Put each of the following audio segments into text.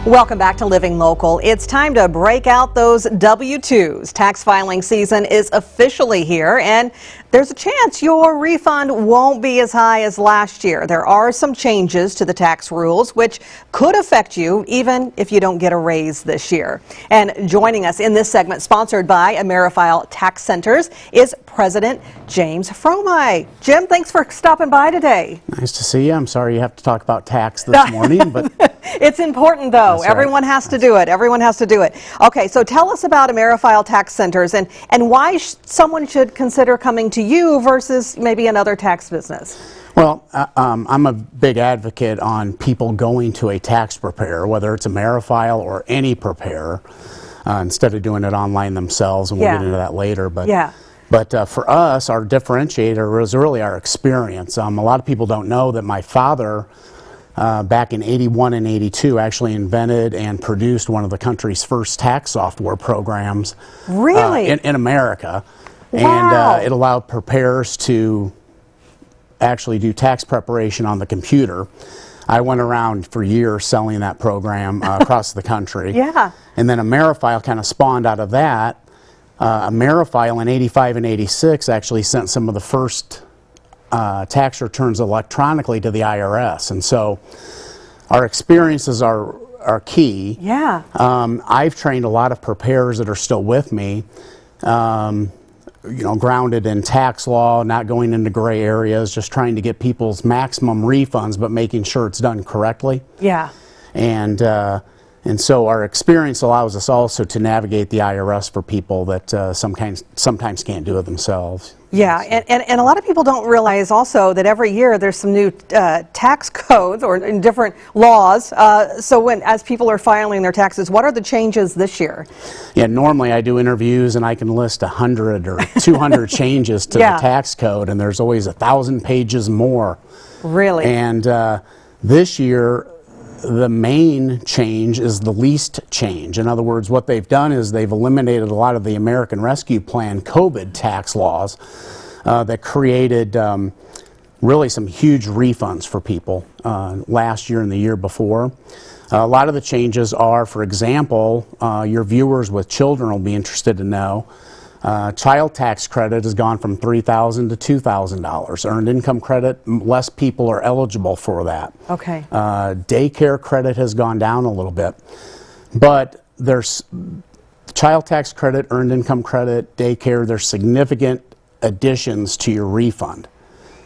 Welcome back to Living Local. It's time to break out those W-2s. Tax filing season is officially here, and there's a chance your refund won't be as high as last year. There are some changes to the tax rules which could affect you even if you don't get a raise this year. And joining us in this segment, sponsored by Amerifile Tax Centers, is President James Fromey. Jim, thanks for stopping by today. Nice to see you. I'm sorry you have to talk about tax this morning, but it's important, though. Everyone has to do it. Everyone has to do it. Okay, so tell us about Amerifile Tax Centers and why someone should consider coming to you versus maybe another tax business. Well, I'm a big advocate on people going to a tax preparer, whether it's Amerifile or any preparer, instead of doing it online themselves, and we'll get into that later. But for us, our differentiator was really our experience. A lot of people don't know that my father, back in '81 and '82, actually invented and produced one of the country's first tax software programs. Really? In America. Wow. And it allowed preparers to actually do tax preparation on the computer. I went around for years selling that program across the country. Yeah. And then Amerifile kind of spawned out of that. Amerifile in '85 and '86 actually sent some of the first tax returns electronically to the IRS, and so our experiences are key. Yeah. I've trained a lot of preparers that are still with me, grounded in tax law, not going into gray areas, just trying to get people's maximum refunds, but making sure it's done correctly. Yeah. And so our experience allows us also to navigate the IRS for people that sometimes can't do it themselves. Yeah, and a lot of people don't realize also that every year there's some new tax codes or different laws. So as people are filing their taxes, what are the changes this year? Yeah, normally I do interviews and I can list 100 or 200 changes to the tax code, and there's always 1,000 pages more. Really? And this year, the main change is the least change. In other words, what they've done is they've eliminated a lot of the American Rescue Plan COVID tax laws that created really some huge refunds for people last year and the year before. A lot of the changes are, for example, your viewers with children will be interested to know, child tax credit has gone from $3,000 to $2,000. Earned income credit, less people are eligible for that. Okay. Daycare credit has gone down a little bit. But there's child tax credit, earned income credit, daycare, there's significant additions to your refund.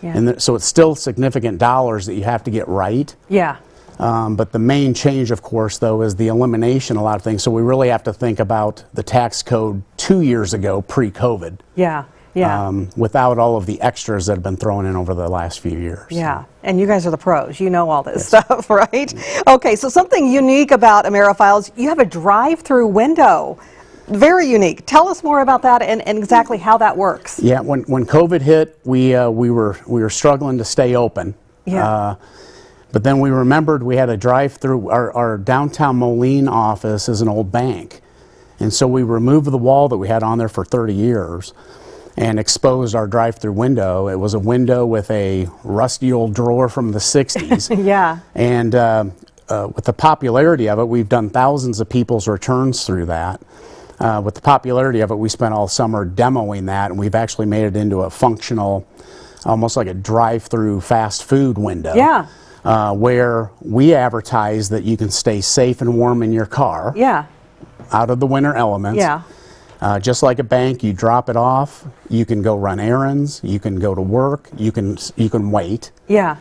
Yeah. And so it's still significant dollars that you have to get right. Yeah. But the main change, of course, though, is the elimination of a lot of things. So we really have to think about the tax code 2 years ago, pre-COVID. Yeah, yeah. Without all of the extras that have been thrown in over the last few years. Yeah, and you guys are the pros. You know all this stuff, right? Okay, so something unique about Amerifile is you have a drive-through window. Very unique. Tell us more about that and exactly how that works. Yeah, when COVID hit, we were struggling to stay open. Yeah. But then we remembered we had a drive-through. Our downtown Moline office is an old bank. And so we removed the wall that we had on there for 30 years and exposed our drive-through window. It was a window with a rusty old drawer from the 60s. Yeah. And with the popularity of it, we've done thousands of people's returns through that. With the popularity of it, we spent all summer demoing that, and we've actually made it into a functional, almost like a drive-through fast food window. Yeah. Where we advertise that you can stay safe and warm in your car. Yeah. Out of the winter elements. Yeah. Just like a bank, you drop it off, you can go run errands, you can go to work, you can wait. Yeah.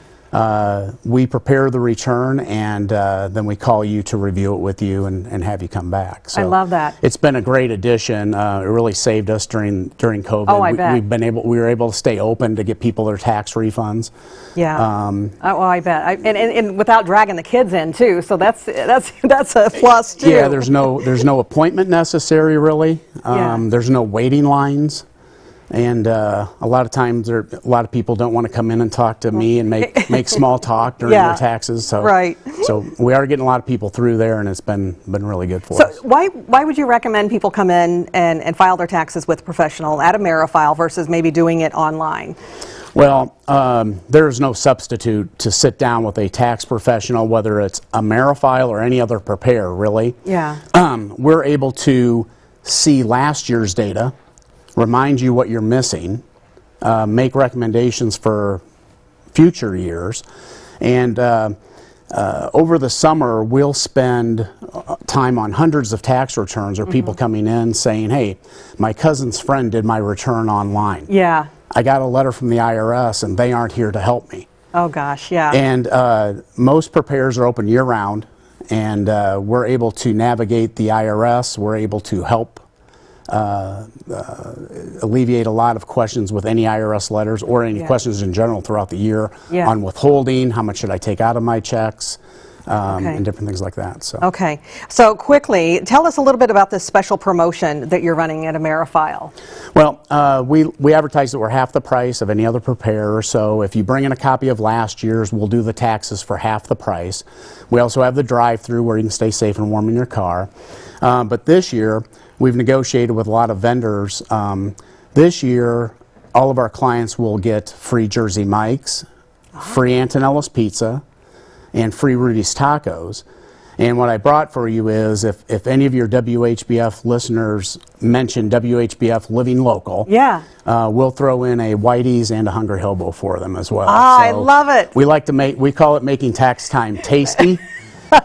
We prepare the return, and then we call you to review it with you and have you come back. So I love that. It's been a great addition. It really saved us during COVID. Oh, I bet. We were able to stay open to get people their tax refunds. Yeah. Oh, I bet. And without dragging the kids in too. So that's a plus too. Yeah. There's no appointment necessary really. There's no waiting lines. And a lot of times, a lot of people don't want to come in and talk to me and make small talk during their taxes. So, so we are getting a lot of people through there, and it's been really good for us. So why would you recommend people come in and file their taxes with a professional at Amerifile versus maybe doing it online? Well, there's no substitute to sit down with a tax professional, whether it's Amerifile or any other preparer, really. Yeah. We're able to see last year's data, remind you what you're missing, make recommendations for future years, and over the summer we'll spend time on hundreds of tax returns or people coming in saying, hey, my cousin's friend did my return online. Yeah. I got a letter from the IRS and they aren't here to help me. Oh gosh, yeah. And most preparers are open year-round, and we're able to navigate the IRS. We're able to help alleviate a lot of questions with any IRS letters or any questions in general throughout the year on withholding, how much should I take out of my checks, and different things like that. So. Okay, so quickly, tell us a little bit about this special promotion that you're running at Amerifile. Well, we advertise that we're half the price of any other preparer, so if you bring in a copy of last year's, we'll do the taxes for half the price. We also have the drive-through where you can stay safe and warm in your car. But this year, we've negotiated with a lot of vendors. This year, all of our clients will get free Jersey Mike's, free Antonella's Pizza, and free Rudy's Tacos. And what I brought for you is if any of your WHBF listeners mention WHBF Living Local, we'll throw in a Whitey's and a Hungry Hobo for them as well. Ah, so I love it. We call it making tax time tasty.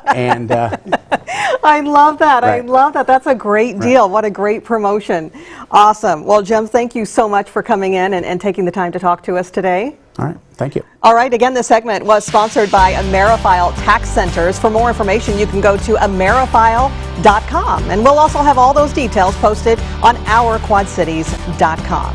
And I love that. Right. I love that. That's a great deal. What a great promotion. Awesome. Well, Jim, thank you so much for coming in and taking the time to talk to us today. All right. Thank you. All right. Again, this segment was sponsored by Amerifile Tax Centers. For more information, you can go to amerifile.com. And we'll also have all those details posted on ourquadcities.com.